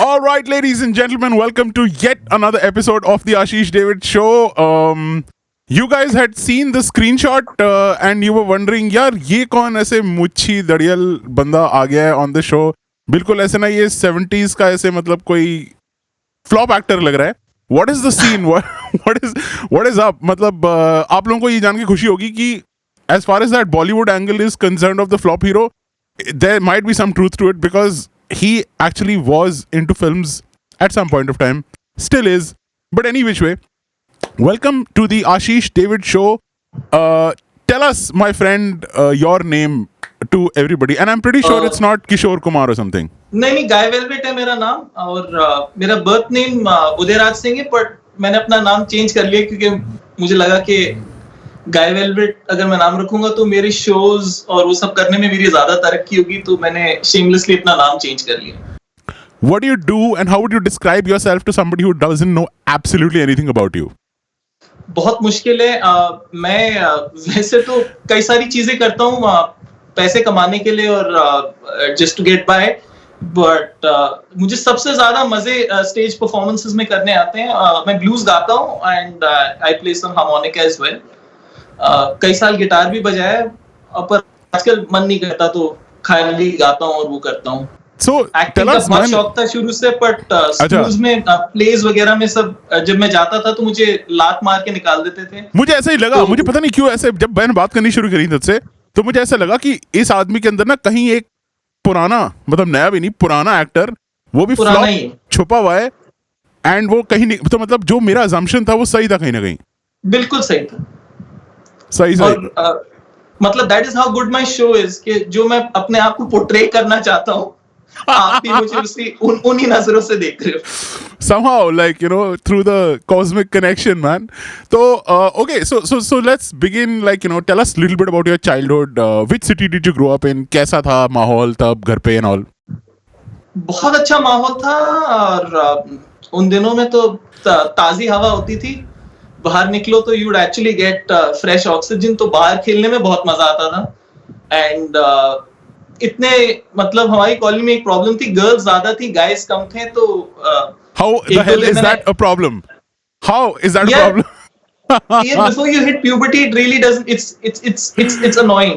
All right, ladies and gentlemen, welcome to yet another episode of the Ashish Ddavidd show. You guys had seen the screenshot and you were wondering, यार ये कौन ऐसे मुच्छी दड़ियल बंदा आ गया है on the show? बिल्कुल ऐसे ना ये 70s का ऐसे मतलब कोई फ्लॉप एक्टर लग रहा है. What is the scene? What is up? मतलब आप लोगों को ये जान के खुशी होगी कि as far as that Bollywood angle is concerned of the flop hero, there might be some truth to it because he actually was into films at some point of time, still is. But any which way, welcome to the Ashish Ddavidd show. Tell us, my friend, your name to everybody. And I'm pretty sure it's not Kishore Kumar or something. नहीं गाय velvet है मेरा नाम और मेरा birth name Udayraj Singh है, but मैंने अपना नाम चेंज कर लिया क्योंकि मुझे लगा कि गाय वेलवेट अगर मैं नाम रखूंगा तो मेरे शोज और वो सब करने में मेरी ज्यादा तरक्की होगी, तो मैंने शेमलेसली अपना नाम चेंज कर लिया. What do you do and how would you describe yourself to somebody who doesn't know absolutely anything about you? बहुत मुश्किल है. मैं वैसे तो कई सारी चीजें करता हूँ पैसे कमाने के लिए और just to get by, but मुझे सबसे ज्यादा मजे स्टेज परफॉर्मेंसेस में करने आते हैं. मैं ब्लूज गाता हूँ and I play some harmonica as well. कई साल गिटार भी बजाया पर आजकल मन नहीं करता तो खाली गाता हूँ और वो करता हूँ. So, एक्टिंग का बहुत शौक था शुरू से, बट स्कूल्स में प्लेज वगैरह में सब जब मैं जाता था तो मुझे लात मार के निकाल देते थे. मुझे ऐसा ही लगा, मुझे पता नहीं क्यों ऐसे जब मैंने बात करनी शुरू करी तुझसे तो मुझे ऐसा लगा कि इस आदमी के अंदर ना कहीं एक पुराना, मतलब नया भी नहीं, पुराना एक्टर, वो भी फ्लॉप छुपा हुआ है. एंड वो कहीं नहीं, तो मतलब जो मेरा असम्पशन था वो सही था कहीं ना कहीं. बिल्कुल सही था. सही. मतलब that is how good my show is कि जो मैं अपने आप को पोर्ट्रे करना चाहता हूँ आप भी मुझे उसी उन्हीं नजरों से देख रहे हो. Somehow, like, you know, through the cosmic connection, man. So, okay, so let's begin. Like, you know, tell us a little bit about your childhood. Which city did you grow up in? कैसा था माहौल तब घर पे and all? बहुत अच्छा माहौल था और उन दिनों में तो ताजी हवा होती थी. बाहर निकलो तो you would actually get fresh oxygen. तो बाहर खेलने में बहुत मजा आता था. एंड इतने मतलब हमारी कॉलोनी में एक प्रॉब्लम थी, गर्ल्स ज्यादा थी, गाइस कम थे. तो how the hell is that a problem? How is that a problem? Yeah, before you hit puberty, it really doesn't. It's annoying,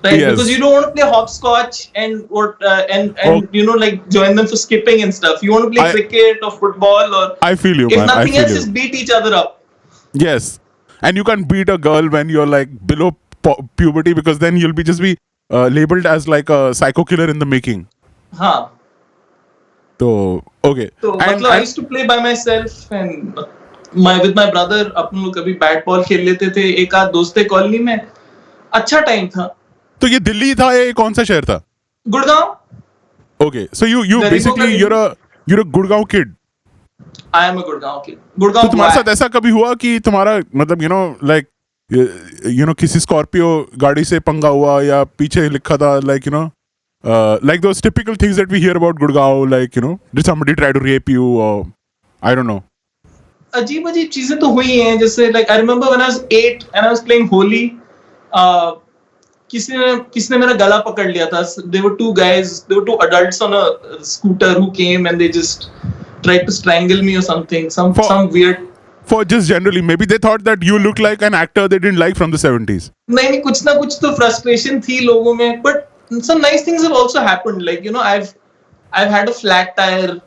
right? Yes. Because you don't want to play hopscotch and you know, like join them for skipping and stuff. You want to play cricket or football or I feel you, if man. nothing else, just beat each other up. Yes, and you can't beat a girl when you're like below puberty because then you'll just be labeled as like a psycho killer in the making. हाँ. तो okay. तो मतलब I used to play by myself and with my brother. अपन लोग कभी bat ball खेल लेते थे, एक आध दोस्त थे कॉलोनी में. अच्छा टाइम था. तो ये दिल्ली था या कौन सा शहर था? Gurgaon. Okay, so you basically you're a Gurgaon kid. I am a Gurgaon kid. Gurgaon. तो तुम्हारे साथ ऐसा कभी हुआ कि तुम्हारा मतलब you know like you know किसी स्कॉर्पियो गाड़ी से पंगा हुआ या पीछे लिखा था like you know like those typical things that we hear about Gurgaon, like you know did somebody try to rape you or I don't know. अजीब अजीब चीजें तो हुई हैं. जैसे like I remember when I was 8 and I was playing Holi, किसने मेरा गला पकड़ लिया था. There were two adults on a scooter who came and they just tried to strangle me or something, some weird. For just generally, maybe they thought that you look like an actor they didn't like from the 70s. नहीं कुछ ना कुछ तो frustration थी लोगों में, but some nice things have also happened. Like you know, I've had a flat tire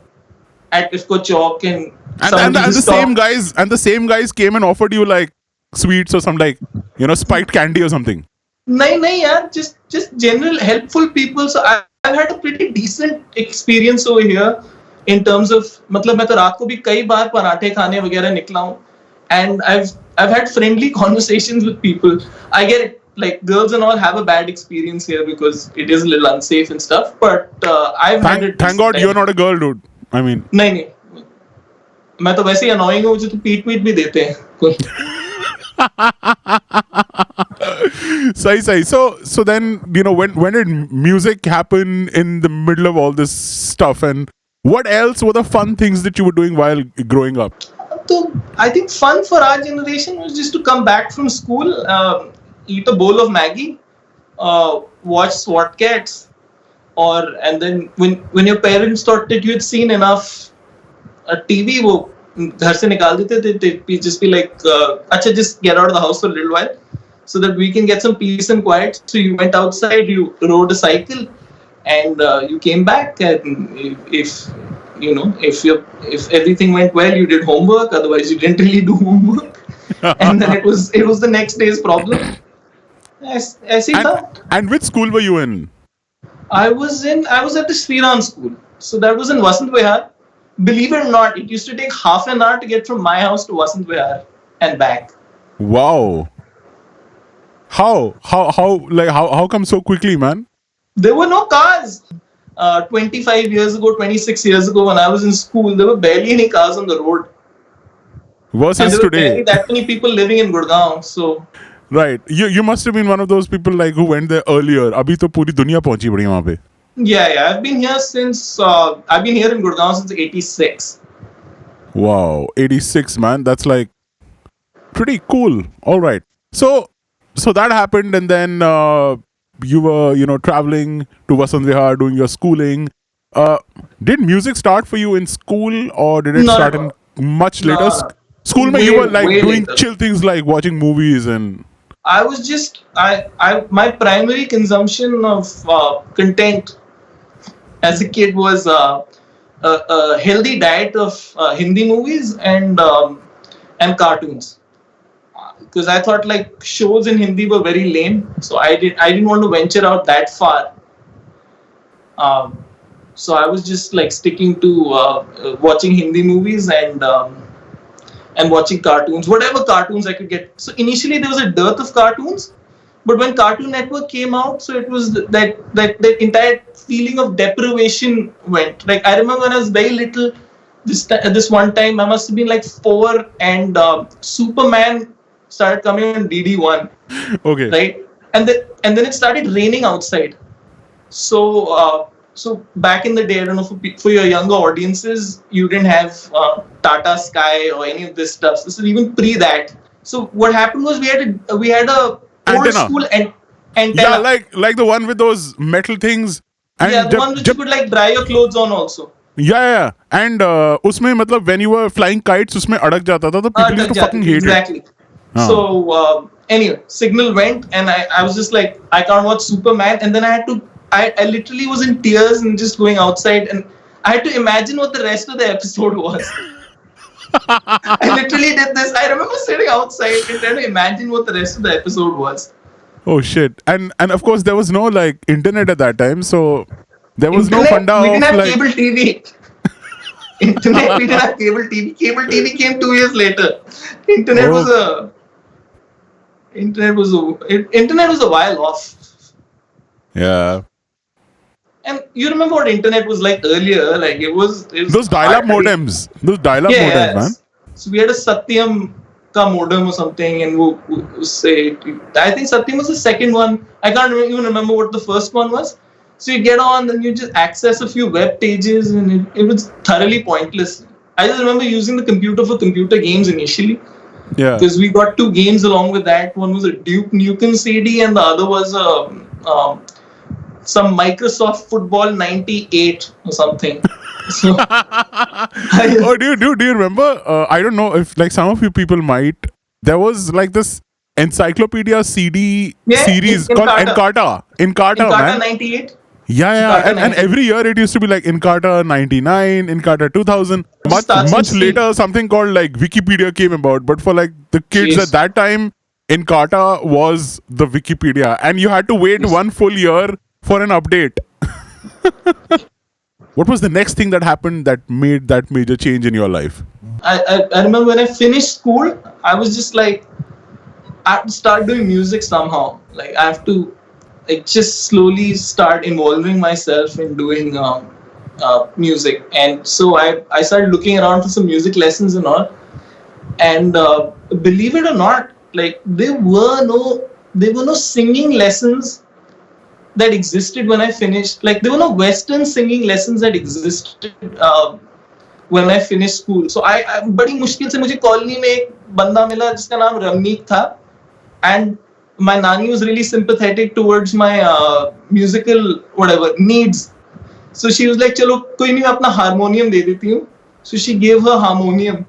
at Ifko Chowk and the same guys came and offered you like sweets or some like you know spiked candy or something. नहीं यार, just general helpful people. So I've had a pretty decent experience over here. In terms of मतलब मैं तो रात को भी कई बार पराठे खाने वगैरह निकला हूँ. And I've had friendly conversations with people. I get it, like girls and all have a bad experience here because it is a little unsafe and stuff. But I've had it. Thank God you're not a girl, dude. I mean. नहीं मैं तो वैसे ही annoying हूँ, मुझे तो पीट भी देते हैं कोई. Sahi. So then you know when did music happen in the middle of all this stuff, and what else were the fun things that you were doing while growing up? So I think fun for our generation was just to come back from school, eat a bowl of Maggie, watch SWAT Cats, and then when your parents thought that you had seen enough TV, वो घर से निकाल देते थे. They'd just be like, अच्छा, just get out of the house for a little while, so that we can get some peace and quiet. So you went outside, you rode a cycle, and you came back. And if everything went well, you did homework. Otherwise, you didn't really do homework. And then it was the next day's problem. I see that. And which school were you in? I was at the Sriram school. So that was in Vasant Vihar. Believe it or not, it used to take half an hour to get from my house to Vasant Vihar and back. Wow. How come so quickly, man? There were no cars. 25 years ago, 26 years ago, when I was in school, there were barely any cars on the road. Versus and there today. Were that many people living in Gurgaon. So right, you must have been one of those people like who went there earlier. Abhi to puri dunya pahunchi padi wahan pe. Yeah. I've been here in Gurgaon since '86. Wow, 86, man. That's like pretty cool. All right. So that happened, and then you were, traveling to Vasant Vihar, doing your schooling. Did music start for you in school, or did it start in much later? School mein you were like doing later. Chill things like watching movies and. I was just my primary consumption of content as a kid was a healthy diet of Hindi movies and cartoons. Because I thought like shows in Hindi were very lame, so I didn't want to venture out that far. So I was just like sticking to watching Hindi movies and watching cartoons, whatever cartoons I could get. So initially there was a dearth of cartoons, but when Cartoon Network came out, so it was that entire feeling of deprivation went. Like I remember when I was very little, this one time I must have been like 4, and Superman started coming on DD1. Okay. Right, and then it started raining outside. So back in the day, I don't know for your younger audiences, you didn't have Tata Sky or any of this stuff. This is even pre that. So what happened was we had a old school antenna. Yeah, like the one with those metal things. And the one which you could like dry your clothes on also. Yeah. And usme matlab when you were flying kites, usme adak jata tha, so people used to fucking hate exactly. it. So anyway, signal went, and I was just like, I can't watch Superman, and then I literally was in tears and just going outside, and I had to imagine what the rest of the episode was. I literally did this. I remember sitting outside and trying to imagine what the rest of the episode was. Oh shit! And of course there was no like internet at that time, so there was no funda. We didn't have cable TV. Internet. We didn't have cable TV. Cable TV came 2 years later. Internet was a while off. Yeah. And you remember what internet was like earlier? Like it was those dial-up modems. Man. So we had a Satyam ka modem or something, and we say I think Satyam was the second one. I can't even remember what the first one was. So you get on, and you just access a few web pages, and it was thoroughly pointless. I just remember using the computer for computer games initially. Yeah. Because we got 2 games along with that. One was a Duke Nukem CD, and the other was some Microsoft Football 98 or something. So, do you remember? I don't know if like some of you people might. There was like this encyclopedia CD series called Encarta. Encarta, man. 98. Yeah. And every year it used to be like Encarta 99, Encarta 2000. Much later, something called like Wikipedia came about. But for like the kids at that time, Encarta was the Wikipedia, and you had to wait 1 full year for an update. What was the next thing that happened that made that major change in your life? I remember when I finished school, I was just like, I have to start doing music somehow. Like I have to just slowly start involving myself in doing music. And so I started looking around for some music lessons and all. And believe it or not, like there were no singing lessons that existed when I finished. Like there were no Western singing lessons that existed when I finished school. So I बड़ी मुश्किल से मुझे colony में एक बंदा मिला जिसका नाम रमनीक था, and my nani was really sympathetic towards my musical whatever needs. So she was like, "Chalo, koi nahi, apna harmonium de deti hu." So she gave her harmonium,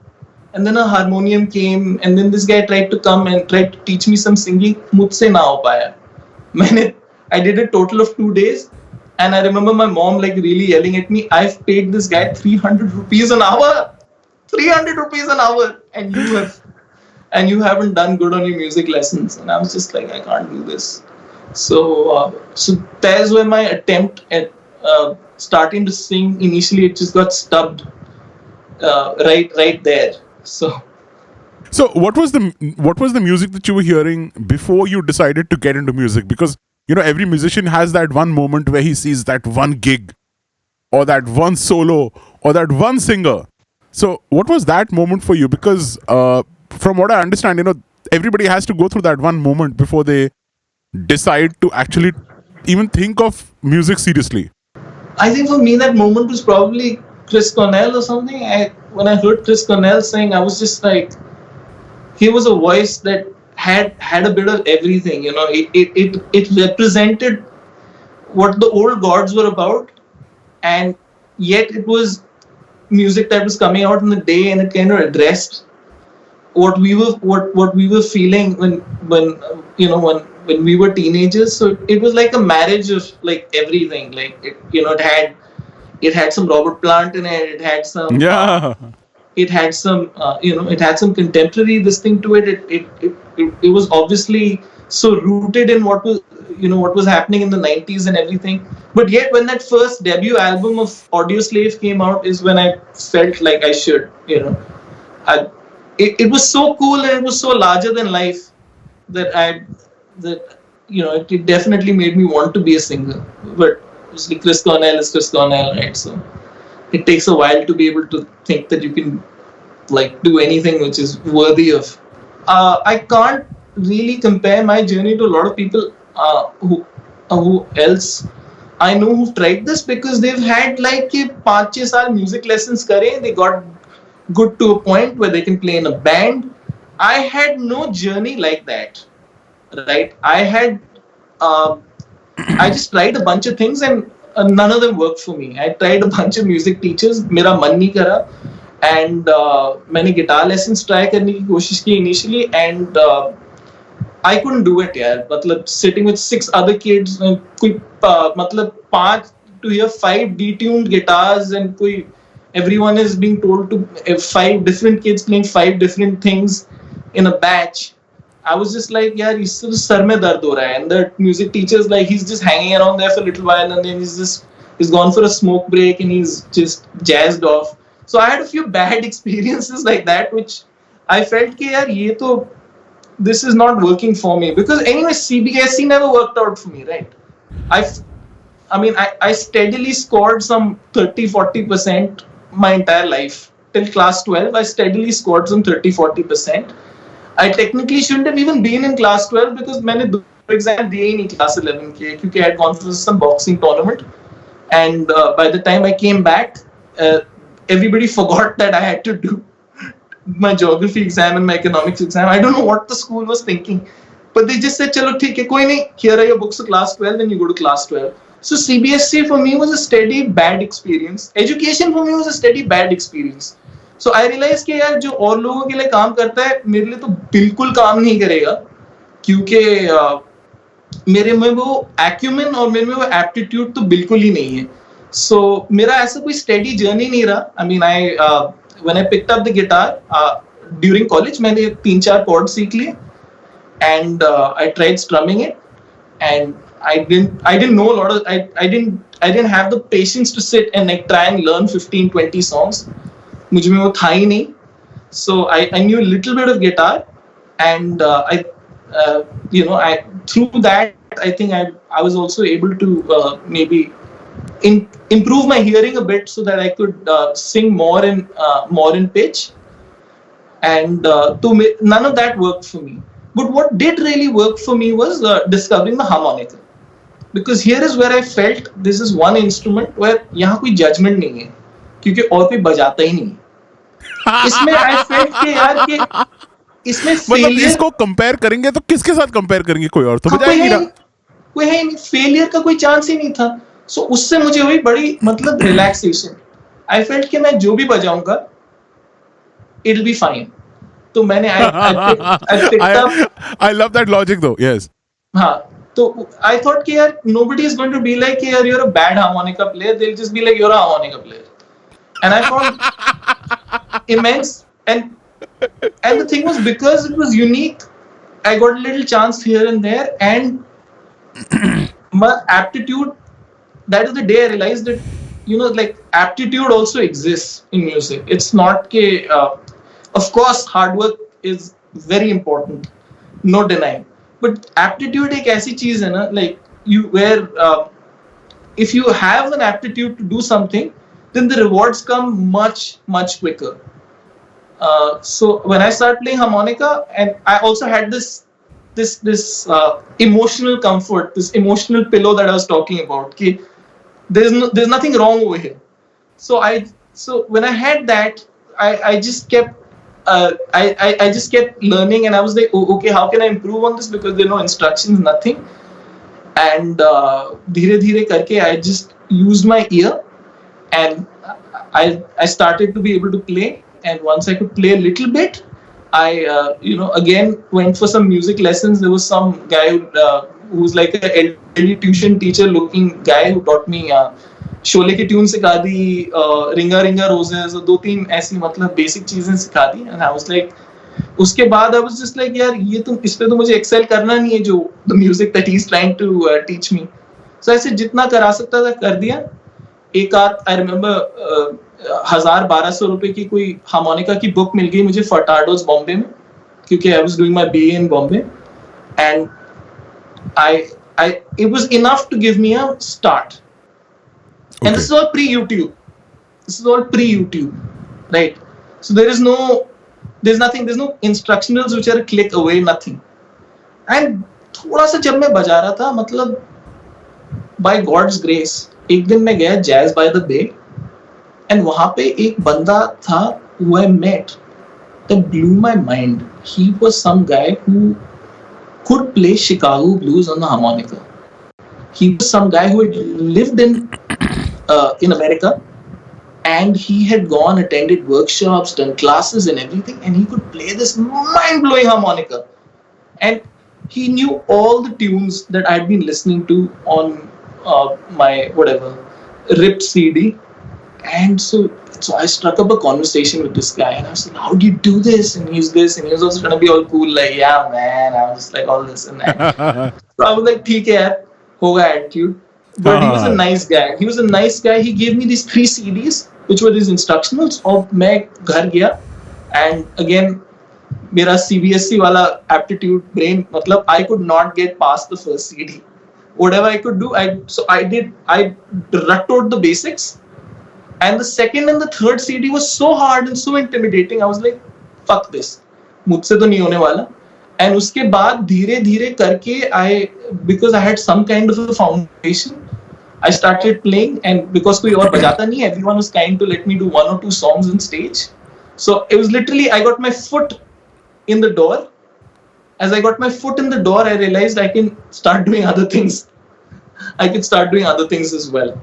and then a harmonium came, and then this guy tried to come and tried to teach me some singing. मुझसे ना हो पाया. I did a total of 2 days, and I remember my mom like really yelling at me. I've paid this guy 300 rupees an hour. 300 rupees an hour, and you haven't done good on your music lessons. And I was just like, I can't do this. So there's where my attempt at starting to sing initially, it just got stubbed right there. So what was the music that you were hearing before you decided to get into music? Because every musician has that one moment where he sees that one gig or that one solo or that one singer. So what was that moment for you? Because from what I understand, everybody has to go through that one moment before they decide to actually even think of music seriously. I think for me that moment was probably Chris Cornell or something. When I heard Chris Cornell sing, I was just like, he was a voice that had a bit of everything. It represented what the old gods were about, and yet it was music that was coming out in the day, and it kind of addressed what we were feeling when we were teenagers. So it was like a marriage of like everything. Like it had some Robert Plant in it. It had some it had some contemporary this thing to it. It was obviously so rooted in what was happening in the 90s and everything. But yet when that first debut album of Audioslave came out is when I felt like I should, it was so cool and it was so larger than life that it definitely made me want to be a singer. But obviously Chris Cornell is Chris Cornell, right? So it takes a while to be able to think that you can like do anything which is worthy of. I can't really compare my journey to a lot of people who else I know who've tried this, because they've had like 5-6 saal music lessons kare, they got good to a point where they can play in a band. I had no journey like that, right? I just tried a bunch of things and none of them worked for me. I tried a bunch of music teachers, मेरा मन नहीं करा, and मैंने guitar lessons try करने की कोशिश की initially, and I couldn't do it, यार. मतलब sitting with 6 other kids, कोई मतलब 5 to hear 5 detuned guitars, and कोई everyone is being told to 5 different kids playing 5 different things in a batch. I was just like, yaar, इससे तो sir में दर्द हो रहा है. And the music teacher's like, he's just hanging around there for a little while, and then he's gone for a smoke break and he's just jazzed off. So I had a few bad experiences like that, which I felt कि यार ये तो this is not working for me, because anyway CBSE never worked out for me, right? I steadily scored some 30-40% my entire life till class 12. I steadily scored some 30-40%. I technically shouldn't have even been in class 12 because मैंने 2 exam दिए ही नहीं class 11 के, क्योंकि I had gone for some boxing tournament, and by the time I came back, everybody forgot that I had to do my geography exam and my economics exam. I don't know what the school was thinking, but they just said, चलो ठीक है, कोई नहीं, here are your books for class 12, then you go to class 12. So CBSE for me was a steady bad experience. Education for me was a steady bad experience. So I realized कि यार जो और लोगों के लिए काम करता है मेरे लिए तो बिल्कुल काम नहीं करेगा, क्योंकि मेरे में वो acumen और मेरे में वो aptitude तो बिल्कुल ही नहीं है. So मेरा ऐसा कोई steady journey नहीं रहा. I mean when I picked up the guitar during college, मैंने 3-4 chords सीख लिए, and I tried strumming it, and I didn't know a lot of I didn't have the patience to sit and like try and learn 15-20 songs. मुझ में वो था ही नहीं. So I knew a little bit of guitar, and through that I think I was also able to maybe improve my hearing a bit so that I could sing more in pitch, and none of that worked for me. But what did really work for me was discovering the harmonica, because here is where I felt this is one instrument where यहाँ कोई judgment नहीं है, क्योंकि और कोई बजाता ही नहीं है. इसमें I felt कि यार कि इसमें मतलब फेलियर इसको कंपेयर करेंगे तो किसके साथ कंपेयर करेंगे? कोई और तो बजा ही नहीं रहा. कोई है नहीं, फेलियर का कोई चांस ही नहीं था. सो उससे मुझे हुई बड़ी मतलब रिलैक्सेशन. आई फेल्ट कि मैं जो भी बजाऊंगा इट विल बी फाइन. तो मैंने I picked up. I love that logic though. Yes. हाँ, तो आई थॉट कि यार nobody is going to be like यार you're a bad harmonica player, they'll just be like you're a harmonica player. And I found immense. And the thing was, because it was unique, I got a little chance here and there. And my aptitude, that is the day I realized that like aptitude also exists in music. It's not ke of course hard work is very important, no denying, but aptitude एक ऐसी चीज है ना, like you where if you have an aptitude to do something, then the rewards come much quicker. So when I started playing harmonica, and I also had this emotional comfort, this emotional pillow that I was talking about. Ki there's nothing wrong over here. So when I had that, I just kept I just kept learning, and I was like, oh, okay, how can I improve on this? Because there are no instructions, nothing. And धीरे धीरे करके I just used my ear, and I started to be able to play. And once I could play a little bit, I again went for some music lessons. There was some guy who's like an elderly tuition teacher looking guy who taught me Sholay की tune सिखा दी, रिंगा रिंगा roses, दो तीन ऐसी मतलब basic चीजें सिखा दी. एंड आई वाज लाइक, उसके बाद आई वाज जस्ट लाइक यार ये तो इस पे तो मुझे एक्सेल करना नहीं है, जो the music that he is trying to teach me. So ऐसे जितना करा सकता था कर दिया. एक आध आई रिमेम्बर 1,000-1,200 रुपए की कोई हार्मोनिका की बुक मिल गई मुझे फटाडोज बॉम्बे में, क्योंकि I was doing my BA in Bombay. And I it was enough to give me a start. Okay. And this is all pre-YouTube. This is all pre-YouTube, right? So there's no instructionals which are a click away, nothing. And थोड़ा सा जब मैं बजा रहा था, मतलब by God's grace, एक दिन मैं गया Jazz by the Bay, and वहाँ पे एक बंदा था who I met that blew my mind. He was some guy who could play Chicago blues on the harmonica. He was some guy who had lived in America, and he had attended workshops, done classes and everything, and he could play this mind-blowing harmonica. And he knew all the tunes that I'd been listening to on my whatever ripped CD. And so I struck up a conversation with this guy, and I was like, how do you do this? And he's this, and he was also trying to be all cool, like, yeah, man. I was like, all this and that. So I was like, theek hai yaar, hoga attitude. But he was a nice guy. He gave me these 3 CDs, which were these instructionals. और मैं घर गया, and again, मेरा CBSE वाला aptitude brain, मतलब I could not get past the first CD. Whatever I could do, I rutted the basics. And the second and the third CD was so hard and so intimidating. I was like, fuck this. मुझसे तो नहीं होने वाला. And उसके बाद धीरे धीरे करके because I had some kind of a foundation, I started playing. And because कोई और बजाता नहीं, everyone was kind to let me do 1 or 2 songs on stage. So it was literally, I got my foot in the door. As I got my foot in the door, I realized I can start doing other things. I could start doing other things as well.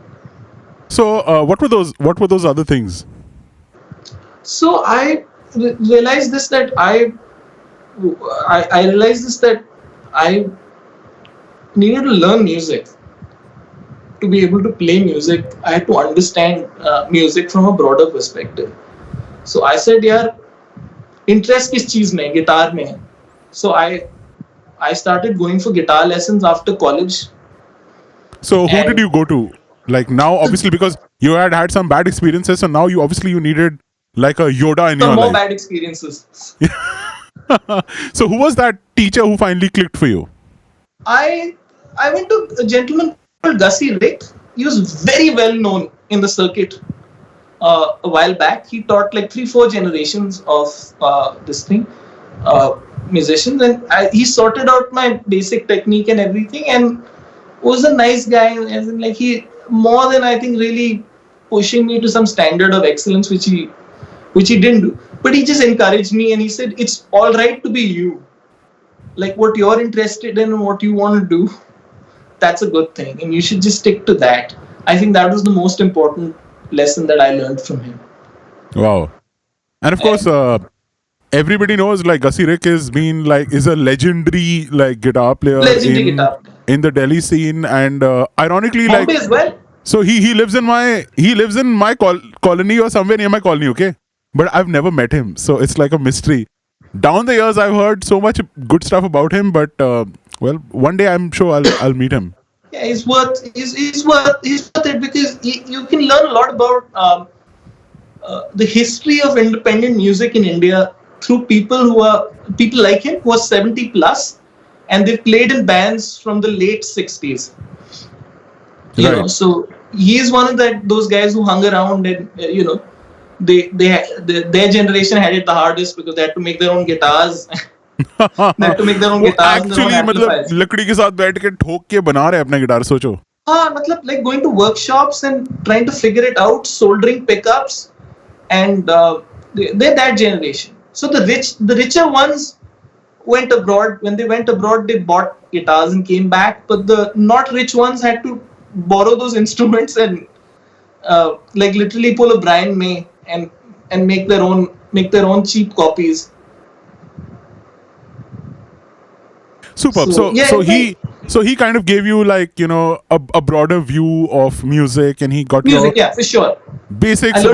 So what were those other things? So I realized this, that I realized this, that I needed to learn music. To be able to play music, I had to understand music from a broader perspective. So I said, yaar, interest किस चीज में? Guitar में है. So I started going for guitar lessons after college. So who did you go to? Like now, obviously, because you had some bad experiences, so now you needed like a Yoda in your life. Some more bad experiences. So who was that teacher who finally clicked for you? I went to a gentleman called Gussie Rick. He was very well known in the circuit a while back. He taught like 3-4 generations of this thing, musicians, and he sorted out my basic technique and everything, and was a nice guy. As in, like, he more than I think really pushing me to some standard of excellence, which he didn't do. But he just encouraged me and he said, it's all right to be you. Like what you're interested in and what you want to do, that's a good thing. And you should just stick to that. I think that was the most important lesson that I learned from him. Wow. And of course, everybody knows like Gussie Rick is a legendary like guitar player in the Delhi scene, and ironically Bombay like as well. So he lives in my colony or somewhere near my colony, okay? But I've never met him, so it's like a mystery. Down the years, I've heard so much good stuff about him, but well, one day I'm sure I'll meet him. Yeah, he's worth it because you can learn a lot about the history of independent music in India through people like him who are 70 plus, and they played in bands from the late 60s. You know, so he is one of those guys who hung around, and you know, their generation had it the hardest because they had to make their own guitars. They had to make their own guitars. Actually, मतलब लकड़ी के साथ बैठ के ठोक के बना रहे अपना गिटार, सोचो. मतलब like going to workshops and trying to figure it out, soldering pickups, and they're that generation. So the richer ones went abroad. When they went abroad, they bought guitars and came back. But the not rich ones had to borrow those instruments and like literally pull a Brian May and make their own cheap copies. Superb. So he kind of gave you like, you know, a broader view of music, and he got music, yeah, for sure. Basics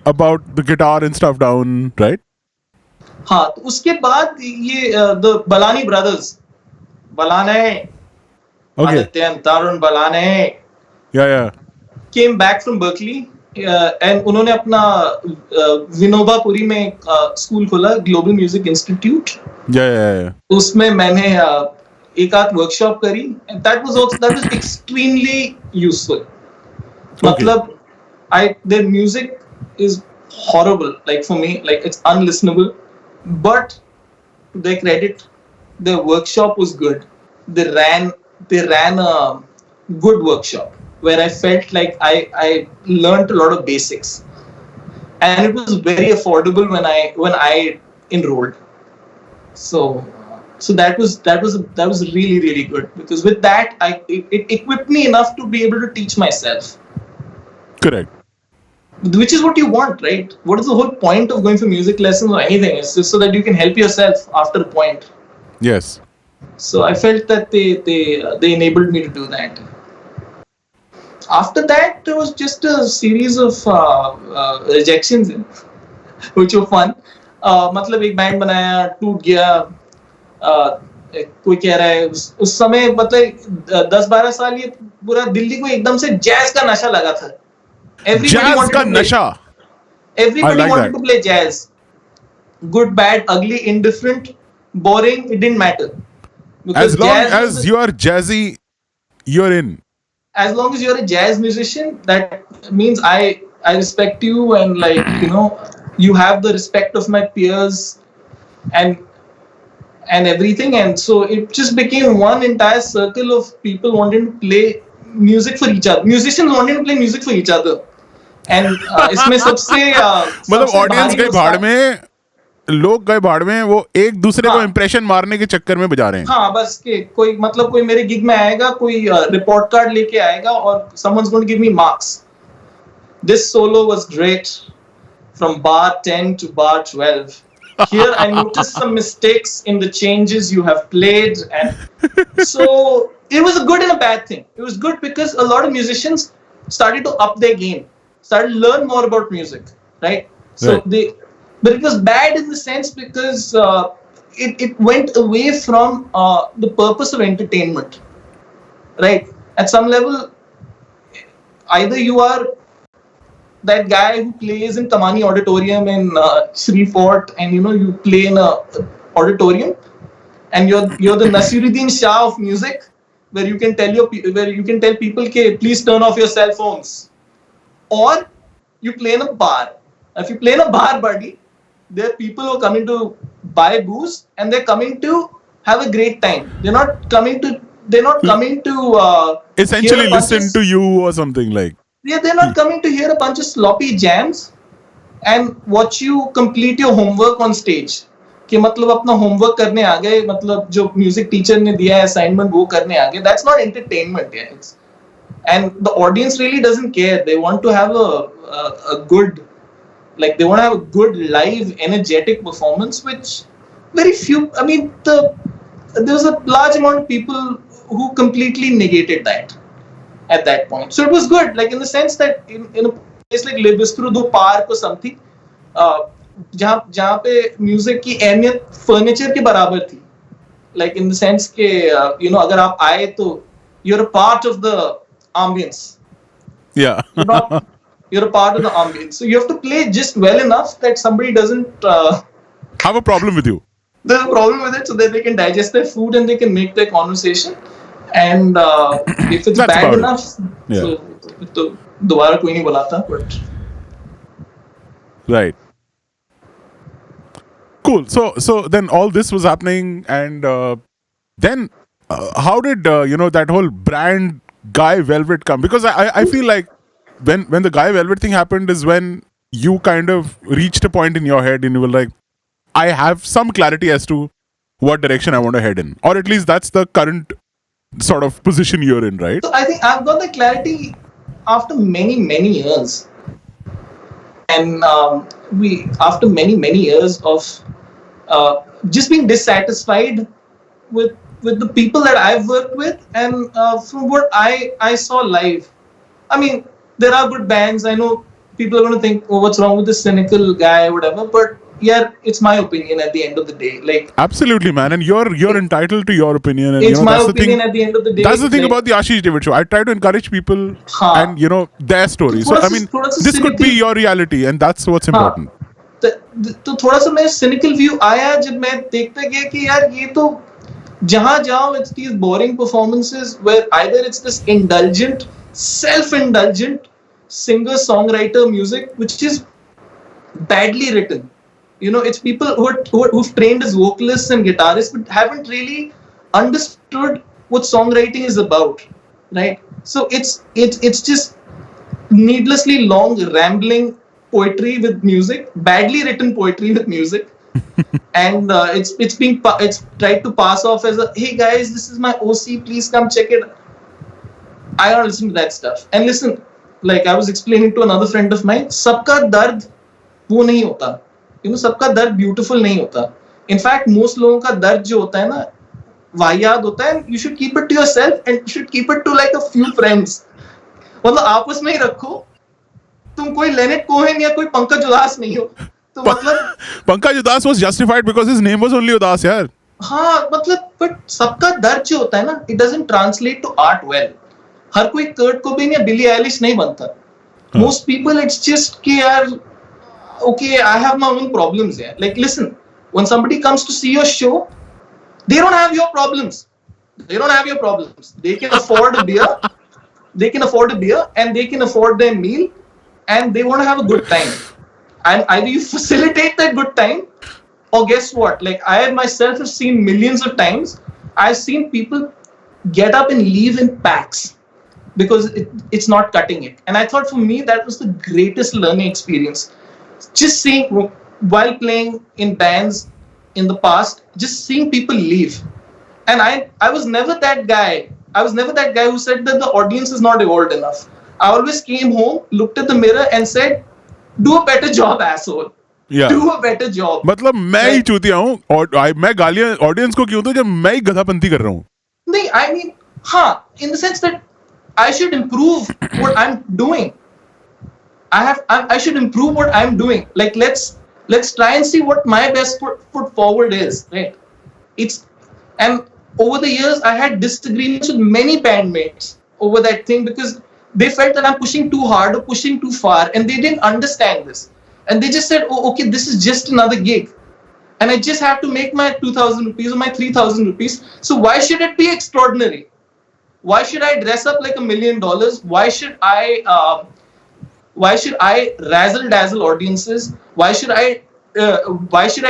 about the guitar and stuff down, right? हाँ, तो उसके बाद ये the Balani brothers, Balane, Aditya and Tarun Balane, yeah, came back from Berkeley, and उन्होंने अपना विनोबा पुरी में एक school खोला, Global Music Institute. Yeah. उसमें मैंने एक आध वर्कशॉप करी, and that was extremely useful. मतलब their music is horrible, like for me, like it's unlistenable. But to their credit, their workshop was good. They ran a good workshop where I felt like I learned a lot of basics, and it was very affordable when I enrolled. So that was really, really good, because with that it equipped me enough to be able to teach myself. Correct. Which is what you want, right? What is the whole point of going for music lessons or anything? It's just so that you can help yourself after a point. Yes. So I felt that they enabled me to do that. After that, there was just a series of rejections, which were fun. मतलब एक band बनाया, टूट गया. कोई कह रहा है उस समय मतलब 10-12 साल ये पूरा दिल्ली को एकदम से जैज का नशा लगा था. Everybody wanted to play jazz. Good, bad, ugly, indifferent, boring, it didn't matter. Because as long as you are jazzy, you're in. As long as you're a jazz musician, that means I respect you, and like, you know, you have the respect of my peers and everything. And so it just became one entire circle of people wanting to play music for each other. Musicians wanting to play music for each other. And इसमें सबसे मतलब audience गए भाड़ में, लोग गए भाड़ में, वो एक दूसरे को इंप्रेशन मारने के चक्कर में बजा रहे हैं. हाँ, बस के कोई मेरे गिग में आएगा, कोई रिपोर्ट कार्ड लेके आएगा और someone's going to give me marks. This solo was great from bar 10 to bar 12. Here I noticed some mistakes in the changes you have played, and so it was a good and a bad thing. It was good because a lot of musicians started to up their game, started to learn more about music, right? So but it was bad in the sense because it went away from the purpose of entertainment, right? At some level, either you are that guy who plays in Kamani Auditorium in Sri Fort, and you know, you play in a auditorium, and you're the Nasiruddin Shah of music, where you can tell people, "Okay, please turn off your cell phones," or you play in a bar. If you play in a bar, buddy, there are people who are coming to buy booze, and they're coming to have a great time. They're not coming to essentially listen to you or something like. Yeah, they're not coming to hear a bunch of sloppy jams. and watch you complete your homework on stage. कि मतलब अपना homework करने आ गए, मतलब जो music teacher ने दिया है assignment वो करने आ गए. That's not entertainment, yeah. And the audience really doesn't care. They want to have a good, like they want to have a good live energetic performance, which very few. I mean, there was a large amount of people who completely negated that at that point. So it was good, like in the sense that in a place like Le Bistro do Park or something, जहाँ पे music की अहमियत furniture के बराबर थी, like in the sense के you know अगर आप आए तो you're a part of the ambience. Yeah. You're a part of the ambience. So you have to play just well enough that somebody doesn't have a problem with you. There's a problem with it, so that they can digest their food and they can make their conversation. And if it's bad enough, yeah. तो दोबारा कोई नहीं बुलाता. But right. Cool. So then all this was happening, and then how did that whole brand Guy Velvet come? Because I feel like when the Guy Velvet thing happened is when you kind of reached a point in your head and you were like, I have some clarity as to what direction I want to head in, or at least that's the current sort of position you're in, right? So I think I've got the clarity after many years, and after many years of just being dissatisfied with the people that I've worked with, and from what I saw live. I mean, there are good bands. I know people are going to think, oh, what's wrong with this cynical guy or whatever, but yeah, it's my opinion at the end of the day. Like, absolutely, man, and you're entitled to your opinion. And it's my that's opinion the thing, at the end of the day. That's the thing about the Ashish Ddavidd show. I try to encourage people and their stories. So I mean, this could be your reality, and that's what's important. तो थोड़ा सा मैं cynical view आया जब मैं देखता गया कि यार ये तो जहाँ जाओ it's these boring performances where either it's this indulgent, self-indulgent singer-songwriter music which is badly written. You know, it's people who've trained as vocalists and guitarists but haven't really understood what songwriting is about, right? So it's just needlessly long, rambling poetry with music, badly written poetry with music, and it's tried to pass off as a, hey guys, this is my OC, please come check it. I don't listen to that stuff. And listen, like I was explaining to another friend of mine, सबका दर्द वो नहीं होता. You know, सबका दर्द beautiful नहीं होता. In fact, most लोगों का दर्द जो होता है ना, वाहियात होता है. You should keep it to yourself and you should keep it to like a few friends. मतलब आपस में ही रखो. तुम कोई लेनेट कोहेन या कोई पंकज उदास नहीं हो. तो मतलब पंकज उदास was justified because his name was only उदास यार. हाँ, मतलब but सबका दर्द जो होता है ना, it doesn't translate to art well. हर कोई कर्ट कोबेन या बिली आइलिश नहीं बनता. Most people it's just कि यार okay, I have my own problems here. Like, listen, when somebody comes to see your show, they don't have your problems. They don't have your problems. They can afford a beer. They can afford a beer and they can afford their meal and they want to have a good time. And either you facilitate that good time or guess what? Like, I myself have seen millions of times, I've seen people get up and leave in packs because it's not cutting it. And I thought for me, that was the greatest learning experience. Just seeing, while playing in bands in the past, just seeing people leave. And I was never that guy. I was never that guy who said that the audience is not evolved enough. I always came home, looked at the mirror and said, do a better job, asshole. Yeah. Do a better job. मतलब मैं ही चूतिया हूँ और मैं गालियाँ audience को क्यों दूँ जब मैं ही गधापंती कर रहा हूँ. नहीं, I mean, हाँ, in the sense that I should improve what I'm doing. I should improve what I'm doing. Like, let's try and see what my best foot forward is, right? And over the years, I had disagreements with many bandmates over that thing because they felt that I'm pushing too hard or pushing too far, and they didn't understand this. And they just said, oh, okay, this is just another gig. And I just have to make my 2,000 rupees or my 3,000 rupees. So why should it be extraordinary? Why should I dress up like $1 million? Why should I razzle dazzle audiences? Why should I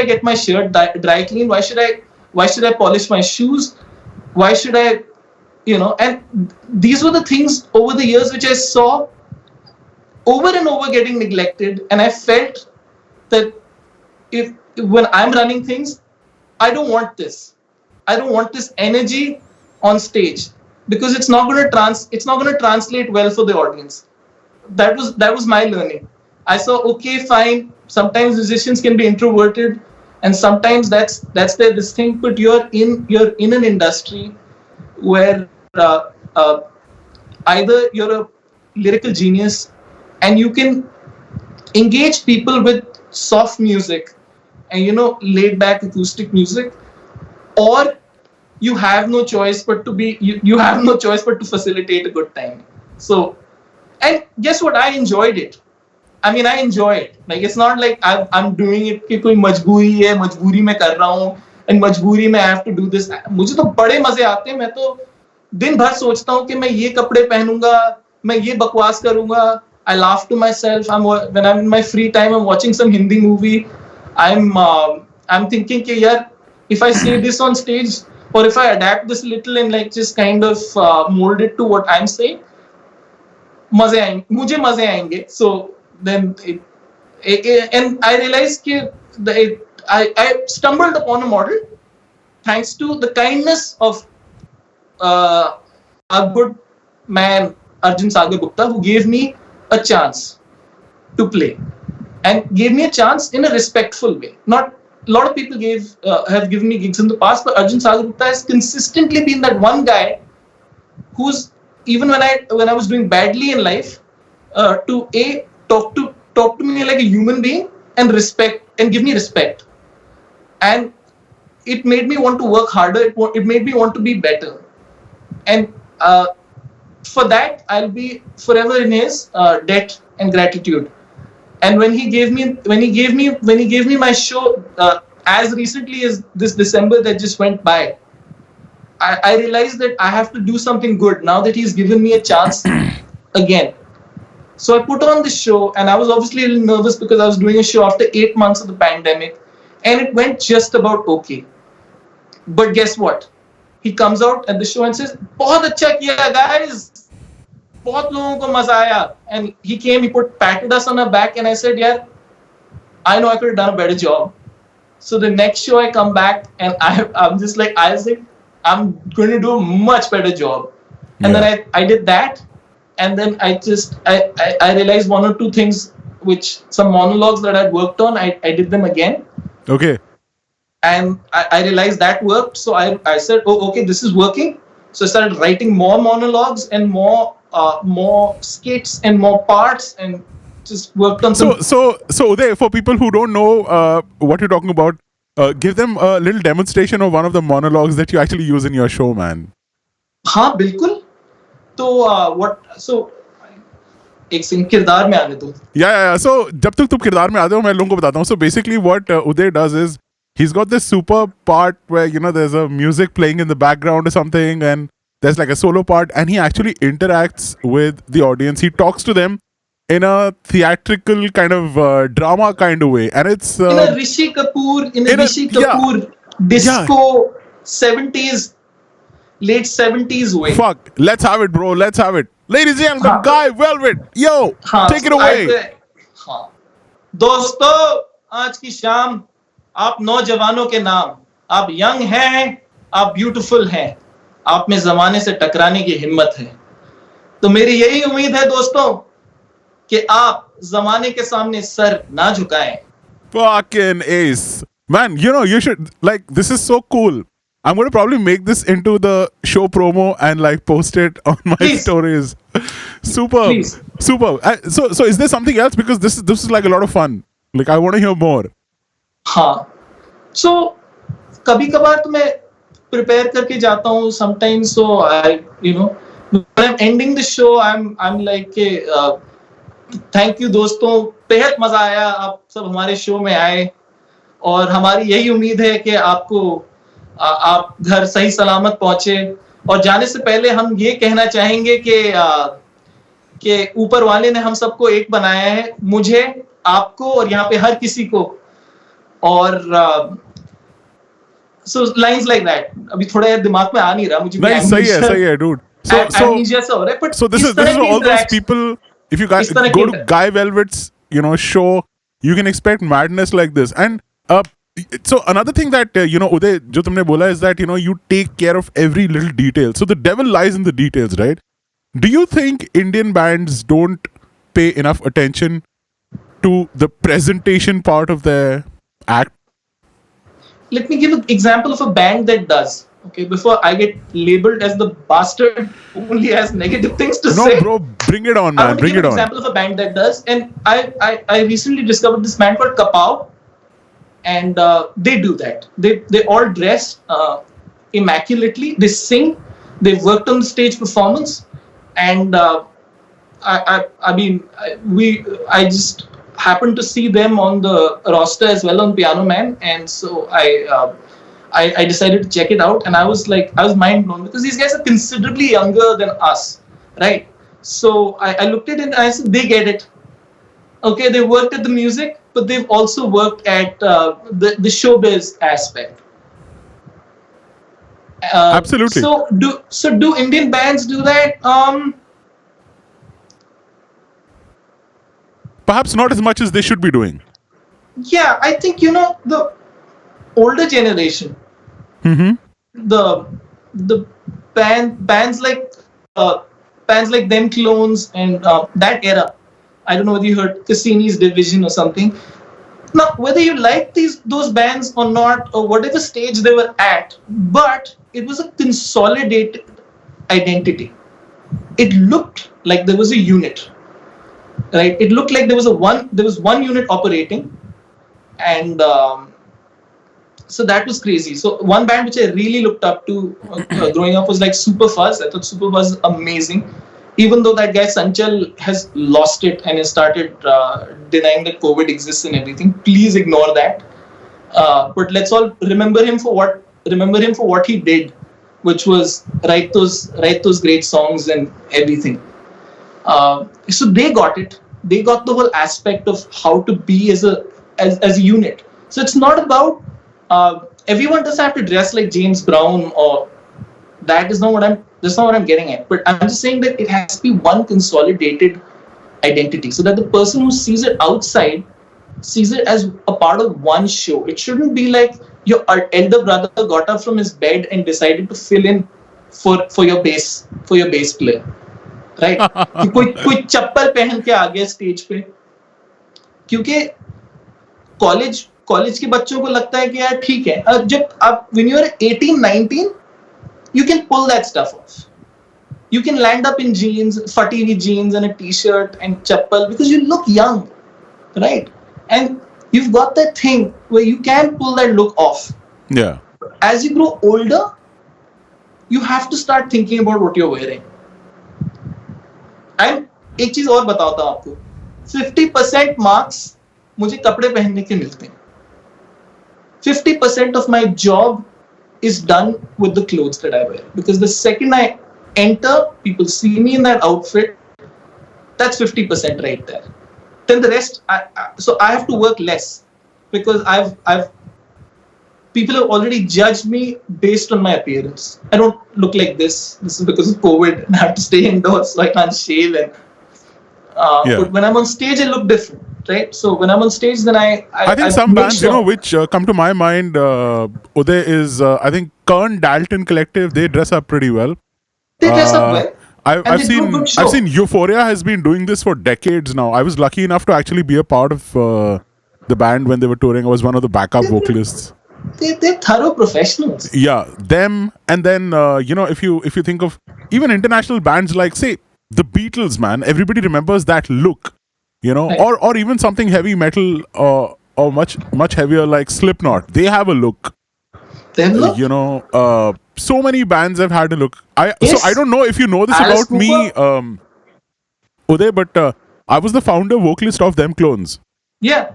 get my shirt dry clean? Why should I polish my shoes? Why should I, and these were the things over the years which I saw over and over getting neglected, and I felt that if when I'm running things, I don't want this. I don't want this energy on stage because it's not going to translate well for the audience. That was my learning. I saw, okay, fine. Sometimes musicians can be introverted, and sometimes that's their this thing. But you're in an industry where either you're a lyrical genius and you can engage people with soft music and laid back acoustic music, or you have no choice but to be you have no choice but to facilitate a good time. So, and guess what, I enjoyed it. I mean, I enjoy it. Like, it's not like I'm doing it कि कोई मजबूरी है, मजबूरी में कर रहा हूँ, and मजबूरी में I have to do this. मुझे तो बड़े मजे आते हैं. मैं तो दिन भर सोचता हूँ कि मैं ये कपड़े पहनूंगा, मैं ये बकवास करूंगा. I laugh to myself. When I'm in my free time, I'm watching some Hindi movie. I'm thinking कि यार, if I say this on stage, or if I adapt this little and like just kind of mold it to what I'm saying, मुझे मजे आएंगे. So then and I realized that I stumbled upon a model thanks to the kindness of a good man, Arjun Sagar Gupta, who gave me a chance to play and gave me a chance in a respectful way. Not a lot of people have given me gigs in the past, but Arjun Sagar Gupta has consistently been that one guy who's, even when I was doing badly in life, to talk to me like a human being and give me respect, and it made me want to work harder. It made me want to be better, and for that I'll be forever in his debt and gratitude. And when he gave me my show as recently as this December that just went by, I realized that I have to do something good now that he's given me a chance again. So I put on this show, and I was obviously a little nervous because I was doing a show after 8 months of the pandemic, and it went just about okay. But guess what? He comes out at the show and says, "बहुत अच्छा किया guys, बहुत लोगों को मजा आया." And he came, he patted us on our back, and I said, "Yeah, I know I could have done a better job." So the next show I come back, and I'm just like, I think I'm going to do a much better job. And then I did that. And then I realized one or two things, which some monologues that I'd worked on, I did them again. Okay. And I realized that worked. So I said, oh, okay, this is working. So I started writing more monologues and more skits and more parts, and just worked on some. So Uday, for people who don't know what you're talking about, give them a little demonstration of one of the monologues that you actually use in your show, man. हाँ, बिल्कुल. So एक सिंह किरदार में आने दो. Yeah. So जब तक तुम किरदार में आते हो, मैं लोगों को बताता हूँ. So basically what Uday does is, he's got this super part where, there's a music playing in the background or something, and there's like a solo part, and he actually interacts with the audience. He talks to them in a theatrical kind of drama kind of way, and it's in a Rishi Kapoor disco 70s. Late 70s way. Fuck, let's have it, bro. Let's have it. Ladies and gentlemen, Guy Velvet, yo, take it away. दोस्तों, आज की शाम आप नौजवानों के नाम, आप young हैं, आप ब्यूटीफुल हैं, आप में जमाने से टकराने की हिम्मत है. तो मेरी यही उम्मीद है दोस्तों कि आप जमाने के सामने सर ना झुकाएं. Fucking ace. Man, you should, like, this is so cool. I'm going to probably make this into the show promo and like post it on my stories. Superb. So is there something else? Because this is like a lot of fun. Like, I want to hear more. हाँ. So कभी-कभार तो मैं prepare करके जाता हूँ. Sometimes, so I, when I'm ending the show, I'm like, thank you दोस्तों, बेहद मजा आया, आप सब हमारे शो में आए, और हमारी यही उम्मीद है कि आप घर सही सलामत पहुंचे. और जाने से पहले हम ये कहना चाहेंगे कि ऊपर वाले ने हम सबको एक बनाया है, मुझे, आपको और यहाँ पे हर किसी को. और so lines like that. अभी थोड़ा दिमाग में आ नहीं रहा मुझे. नहीं, सही है dude. So this is all those people. If you guys go to Guy Velvet's show, you can expect madness like this. And so another thing that Uday, jo tumne bola, is that you take care of every little detail. So the devil lies in the details, right? Do you think Indian bands don't pay enough attention to the presentation part of their act? Let me give an example of a band that does. Okay, before I get labeled as the bastard who only has negative things to No, say, bro, bring it on, I man. want to Bring give it an on. example of a band that does. And I recently discovered this band called Kapow, and they do that. They all dress immaculately. They sing. They've worked on the stage performance, and I just happened to see them on the roster as well on Piano Man, and so I decided to check it out, and I was mind blown because these guys are considerably younger than us, right? So I looked at it and I said, they get it. Okay, they worked at the music, but they've also worked at the showbiz aspect. Absolutely. So do Indian bands do that? Perhaps not as much as they should be doing. Yeah, I think the older generation, the bands like them clones and that era. I don't know whether you heard Cassini's Division or something. Now, whether you like those bands or not, or whatever stage they were at, but it was a consolidated identity. It looked like there was a unit, right? It looked like there was one unit operating, and so that was crazy. So one band which I really looked up to growing up was like Super Fuzz. I thought Super Fuzz was amazing, even though that guy Sanchal has lost it and has started denying that COVID exists and everything. Please ignore that. But let's all remember him for what he did, which was write those great songs and everything. So they got it. They got the whole aspect of how to be as a unit. So it's not about everyone doesn't have to dress like James Brown, or that's not what I'm getting at. But I'm just saying that it has to be one consolidated identity, so that the person who sees it outside sees it as a part of one show. It shouldn't be like your elder brother got up from his bed and decided to fill in for your bass player, right? कि कोई चप्पल पहन के आ गया stage पे, क्योंकि college के बच्चों को लगता है कि यार ठीक है, जब आप when you're 18-19 you can pull that stuff off. You can land up in jeans, fatty jeans and a t-shirt and chappal because you look young, right? And you've got that thing where you can pull that look off. Yeah. As you grow older, you have to start thinking about what you're wearing. And एक चीज और बताता हूं आपको, 50% marks मुझे कपड़े पहनने के मिलते हैं. 50% of my job is done with the clothes that I wear, because the second I enter, people see me in that outfit. That's 50% right there. Then the rest, so I have to work less because people have already judged me based on my appearance. I don't look like this. This is because of COVID and I have to stay indoors, so I can't shave. And but when I'm on stage, I look different, right? So when I'm on stage, then I think some bands, which come to my mind, Uday, is I think Kern Dalton Collective. They dress up pretty well. They dress up well. I've seen Euphoria has been doing this for decades now. I was lucky enough to actually be a part of the band when they were touring. I was one of the backup vocalists. They're thorough professionals. Yeah, them. And then if you think of even international bands like, say, the Beatles, man, everybody remembers that look, right. or even something heavy metal or much heavier like Slipknot. They have a look. They have a look. So many bands have had a look. Yes. So I don't know if you know this Alice about me, Uday, but I was the founder vocalist of Them Clones. Yeah.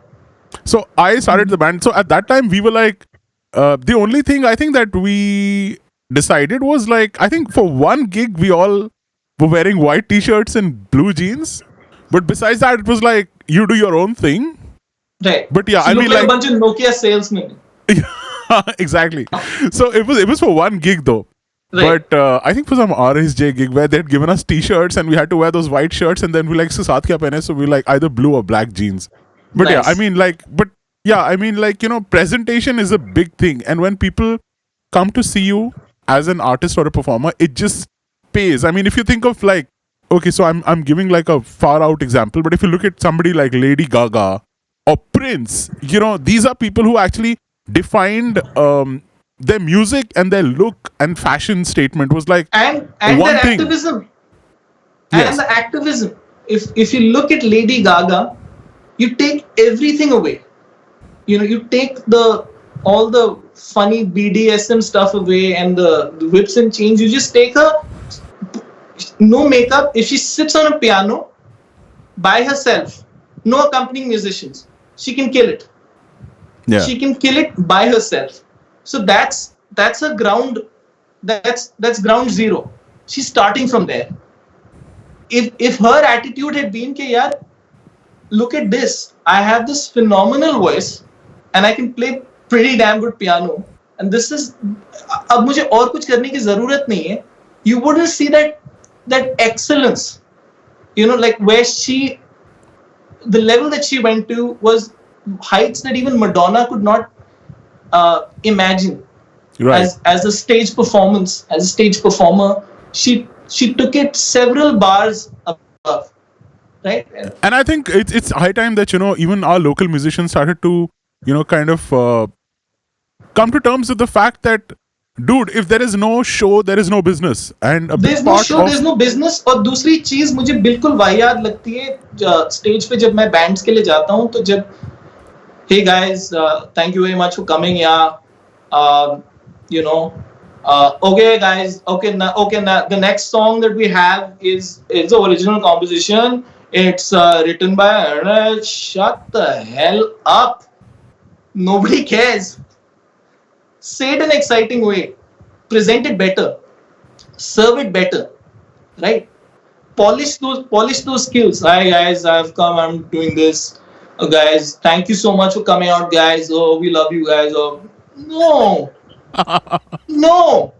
So I started the band. So at that time we were like, the only thing I think that we decided was like, I think for one gig we all were wearing white t-shirts and blue jeans. But besides that, it was like, you do your own thing. Right. But yeah, so I mean, like a bunch of Nokia salesmen. Exactly. So it was for one gig though. Right. But I think for some RSJ gig where they'd given us t-shirts and we had to wear those white shirts, and then we like, so saath kya pehne? So we like either blue or black jeans. But yeah, Nice. presentation is a big thing. And when people come to see you as an artist or a performer, it just pays. I mean, if you think of like, okay, so I'm giving like a far out example, but if you look at somebody like Lady Gaga or Prince, these are people who actually defined their music, and their look and fashion statement was like And their one thing. activism. And Yes. the activism. If you look at Lady Gaga, you take everything away. You take all the funny BDSM stuff away and the whips and chains. You just take her, no makeup. If she sits on a piano by herself, no accompanying musicians, she can kill it. Yeah. She can kill it by herself. So that's a ground. That's ground zero. She's starting from there. If her attitude had been कि यार, look at this, I have this phenomenal voice and I can play pretty damn good piano, and this is, अब मुझे और कुछ करने की जरूरत नहीं है, you wouldn't see that excellence, like where the level that she went to was heights that even Madonna could not imagine. Right. As a stage performance, as a stage performer, she took it several bars above, right? And I think it's high time that even our local musicians started to kind of come to terms with the fact that, dude, if there is no show, there is no business. And a big There's no part show, of there's no business. और दूसरी चीज मुझे बिल्कुल वाहियात लगती है stage पे जब मैं बैंड्स के लिए जाता हूँ, तो जब hey guys, thank you very much for coming, okay guys, okay now the next song that we have is the original composition. It's written by shut the hell up. Nobody cares. Say it in an exciting way. Present it better. Serve it better. Right? Polish those skills. Hi guys, I've come, I'm doing this. Guys, thank you so much for coming out, guys. Oh, we love you guys. Oh, no. No.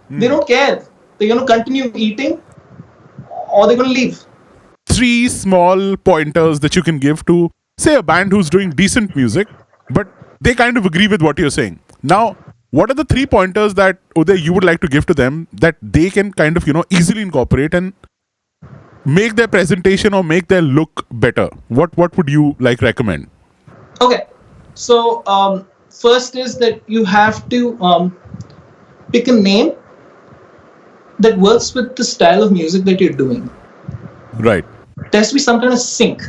They don't care. They're going to continue eating or they're going to leave. 3 small pointers that you can give to, say, a band who's doing decent music, but they kind of agree with what you're saying. Now, what are the 3 pointers that, Uday, you would like to give to them that they can kind of, easily incorporate and make their presentation or make their look better? What would you recommend? Okay. So, first is that you have to pick a name that works with the style of music that you're doing. Right. There has to be some kind of sync.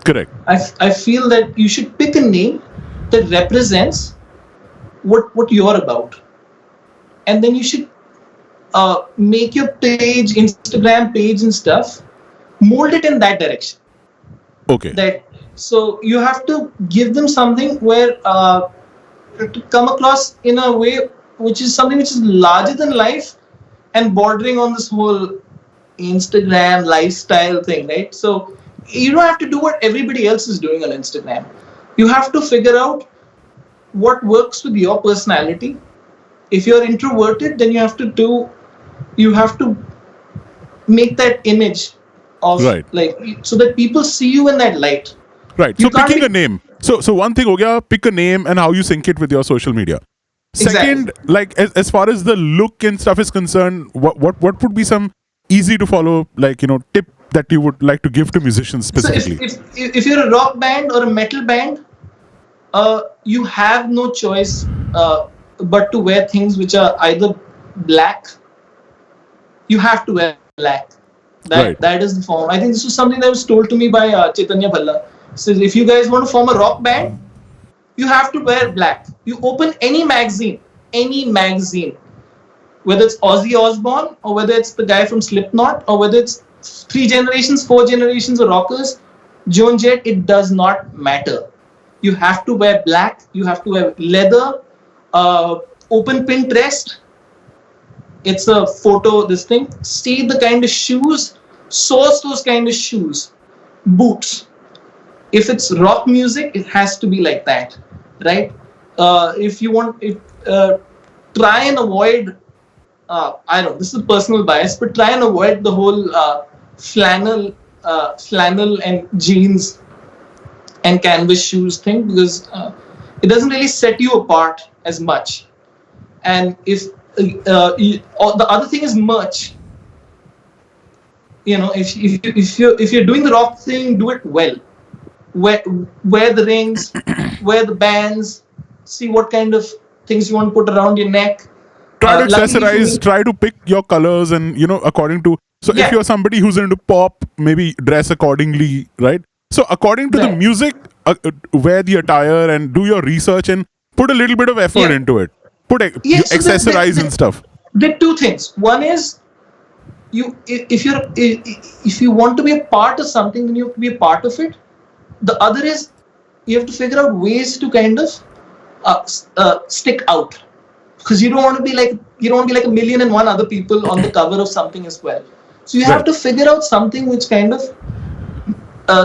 Correct. I feel that you should pick a name that represents what you're about. And then you should make your page, Instagram page and stuff, mold it in that direction. Okay. So you have to give them something where to come across in a way which is something which is larger than life and bordering on this whole Instagram lifestyle thing, right? So you don't have to do what everybody else is doing on Instagram. You have to figure out what works with your personality. If you're introverted, then you have to make that image of so that people see you in that light. Right. So picking a name. So one thing, pick a name and how you sync it with your social media. Second, Exactly. as far as the look and stuff is concerned, what would be some easy to follow tip that you would like to give to musicians specifically? So if you're a rock band or a metal band, you have no choice but to wear things which are either black. You have to wear black. That is the form. I think this was something that was told to me by Chaitanya Bhalla. So if you guys want to form a rock band, you have to wear black. You open any magazine, whether it's Ozzy Osbourne or whether it's the guy from Slipknot or whether it's 3 generations, 4 generations of rockers, Joan Jett, it does not matter. You have to wear black. You have to wear leather, open Pinterest. It's a photo, this thing. See the kind of shoes, source those kind of shoes. Boots. If it's rock music, it has to be like that, right? If you want, try and avoid, I don't know, this is a personal bias, but try and avoid the whole flannel and jeans and canvas shoes thing, because it doesn't really set you apart as much. And if or the other thing is merch. If you're doing the rock thing, do it well. Wear the rings, wear the bands, see what kind of things you want to put around your neck. Try to accessorize, try to pick your colors and, according to... So if you're somebody who's into pop, maybe dress accordingly, right? So according to the music, wear the attire and do your research and put a little bit of effort into it. Put accessorize and stuff. There are two things. One is, if you want to be a part of something, then you have to be a part of it. The other is, you have to figure out ways to kind of stick out, because you don't want to be like a million and one other people on the cover of something as well. So you have to figure out something which kind of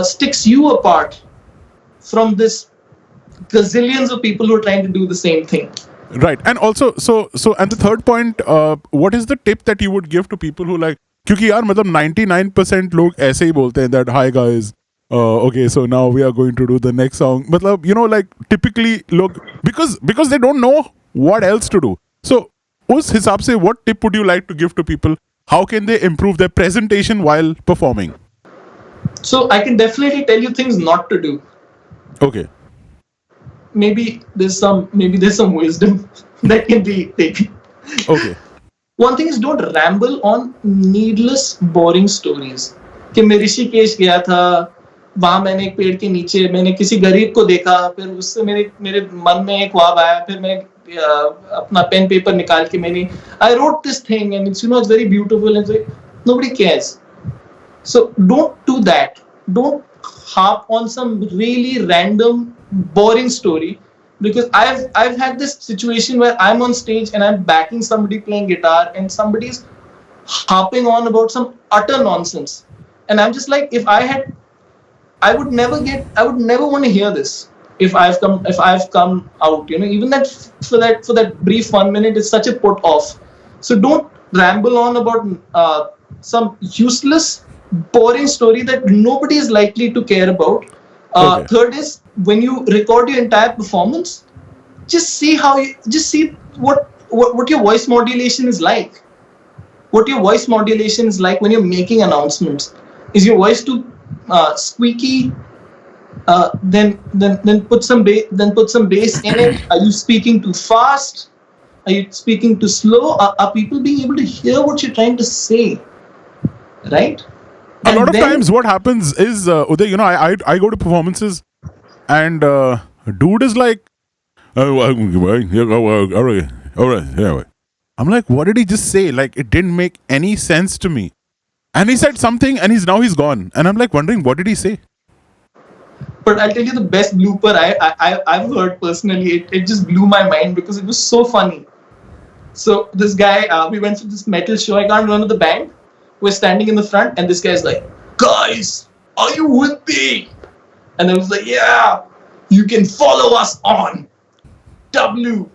sticks you apart from this gazillions of people who are trying to do the same thing. Right. And also, so and the third point, what is the tip that you would give to people who like, क्योंकि यार मतलब 99% लोग ऐसे ही बोलते हैं that, hi guys, okay, so now we are going to do the next song. मतलब, like typically लोग, because they don't know what else to do. So उस हिसाब से, what tip would you like to give to people? How can they improve their presentation while performing? So I can definitely tell you things not to do. Okay. Maybe there's some wisdom that can be taken. Okay. One thing is, don't ramble on needless, boring stories. कि मैं ऋषिकेश गया था, वहां मैंने एक पेड़ के नीचे मैंने किसी गरीब को देखा, फिर उससे मेरे मन में एक ख्वाब आया, फिर मैं अपना पेन पेपर निकाल के I wrote this thing and it's very beautiful, and like, nobody cares. So don't do that. Don't harp on some really random, boring story, because I've had this situation where I'm on stage and I'm backing somebody playing guitar and somebody's harping on about some utter nonsense, and I'm just like, I would never want to hear this if I've come out, even that for that brief 1 minute is such a put off. So don't ramble on about some useless, boring story that nobody is likely to care about. Third is, when you record your entire performance, just see what your voice modulation is like. What your voice modulation is like when you're making announcements. Is your voice too squeaky? Then put some bass in it. Are you speaking too fast? Are you speaking too slow? Are people being able to hear what you're trying to say? Right? A lot of times what happens is, Uday, I go to performances and dude is like, all right. I'm like, what did he just say? Like, it didn't make any sense to me. And he said something and he's gone. And I'm like wondering, what did he say? But I'll tell you the best blooper I've heard personally. It just blew my mind because it was so funny. So this guy, we went to this metal show. I can't remember the band. We're standing in the front and this guy's like, guys, are you with me? And I was like, yeah, you can follow us on www.com.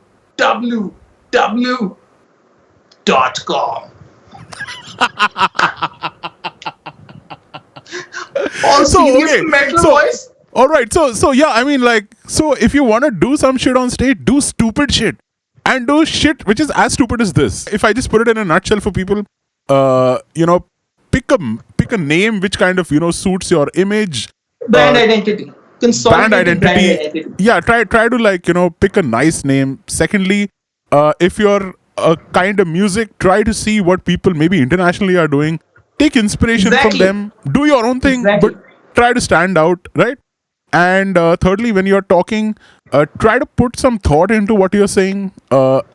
Voice. All right. So yeah, I mean, like, so if you want to do some shit on stage, do stupid shit. And do shit which is as stupid as this. If I just put it in a nutshell for people, pick a name which kind of, suits your image. Brand identity. Brand identity. Yeah, try to like, pick a nice name. Secondly, if you're a kind of music, try to see what people maybe internationally are doing. Take inspiration from them. Do your own thing, but try to stand out, right? And thirdly, when you're talking, try to put some thought into what you're saying.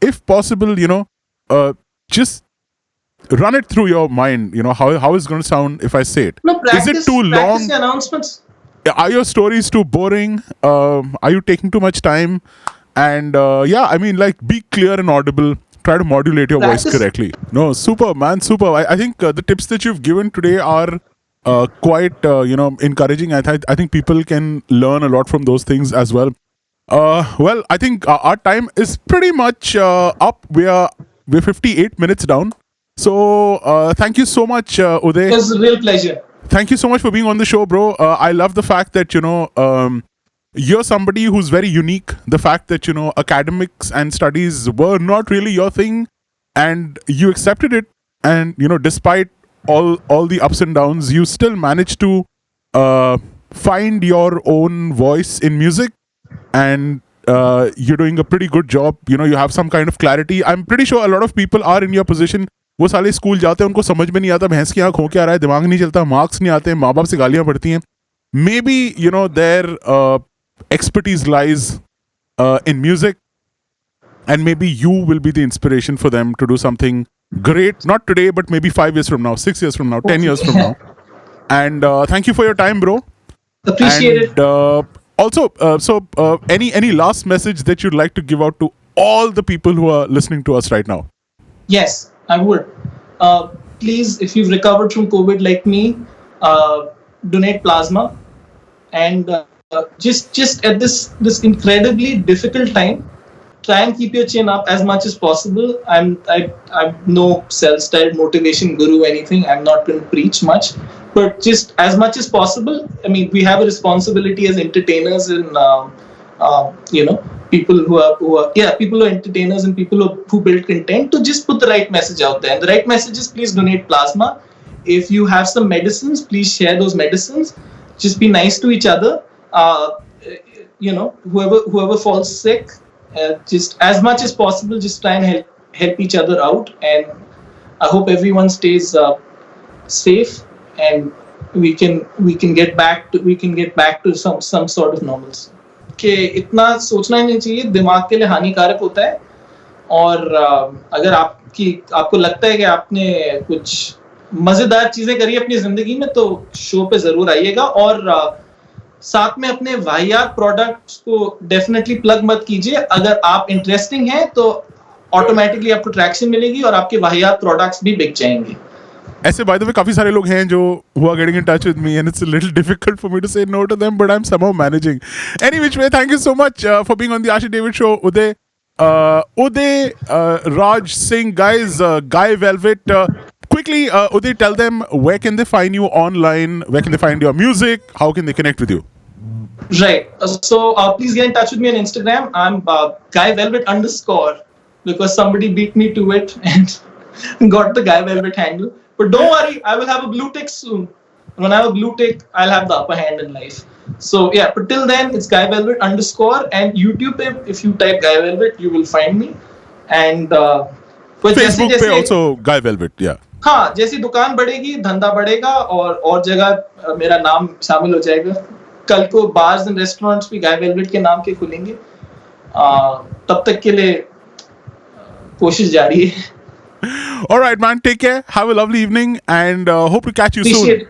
If possible, just run it through your mind. How it's going to sound if I say it. No, practice, is it too long? The announcements. Are your stories too boring? Are you taking too much time? And be clear and audible. Try to modulate your voice correctly. No, super, man, super. I think the tips that you've given today are quite, encouraging. I think people can learn a lot from those things as well. Well, I think our time is pretty much up. We're 58 minutes down. So thank you so much, Uday. It was a real pleasure. Thank you so much for being on the show, bro. I love the fact that you're somebody who's very unique. The fact that academics and studies were not really your thing, and you accepted it, and despite all the ups and downs, you still managed to find your own voice in music, and you're doing a pretty good job. You have some kind of clarity. I'm pretty sure a lot of people are in your position. वो साले school जाते हैं, उनको समझ में नहीं आता भैंस की आंख हो क्या रहा है, दिमाग नहीं चलता, मार्क्स नहीं आते, माँ बाप से गालियां पड़ती हैं. Maybe their expertise lies in music, and maybe you will be the inspiration for them to do something great, not today but maybe 5 years from now, 6 years from now, 10 years from now. And thank you for your time, bro. Appreciate it. Also, any last message that you'd like to give out to all the people who are listening to us right now? Yes, I would. Please, if you've recovered from COVID like me, donate plasma. And just at this incredibly difficult time, try and keep your chin up as much as possible. I'm no self-styled motivation guru or anything. I'm not going to preach much, but just as much as possible. I mean, we have a responsibility as entertainers and people who are entertainers and people who build content to just put the right message out there. And the right message is, please donate plasma. If you have some medicines, please share those medicines. Just be nice to each other. Whoever falls sick, just as much as possible, just try and help each other out. And I hope everyone stays safe, and we can get back to some sort of normalcy. कि इतना सोचना ही नहीं चाहिए, दिमाग के लिए हानिकारक होता है. और अगर आपको लगता है कि आपने कुछ मजेदार चीजें करी अपनी जिंदगी में, तो शो पे जरूर आइएगा. और साथ में अपने वाहियात प्रोडक्ट्स को डेफिनेटली प्लग मत कीजिए. अगर आप इंटरेस्टिंग हैं तो ऑटोमेटिकली आपको ट्रैक्शन मिलेगी और आपके वाहियात प्रोडक्ट्स भी बिक जाएंगे. ऐसे बाय द वे काफी सारे लोग हैं जो who are getting in touch with me, and it's a little difficult for me to say no to them, but I'm somehow managing. Any which way, thank you so much for being on the Ashish Ddavidd show, Uday. Raj Singh, guys, Guy Velvet. Quickly, Uday, tell them where can they find you online, where can they find your music, how can they connect with you? Right. So please get in touch with me on Instagram. I'm Guy Velvet _ because somebody beat me to it and got the Guy Velvet handle. But don't worry, I will have a blue tick soon. When I have a blue tick, I'll have the upper hand in life. So yeah, but till then, it's Guy Velvet _ and YouTube. If you type Guy Velvet, you will find me. And Facebook पे also Guy Velvet, yeah. हाँ, जैसी दुकान बढ़ेगी, धंधा बढ़ेगा, और जगह मेरा नाम शामिल हो जाएगा. कल को बार्स एंड रेस्टोरेंट्स भी Guy Velvet के नाम के खुलेंगे. तब तक के लिए कोशिश जारी है. All right, man. Take care. Have a lovely evening, and hope to catch you soon.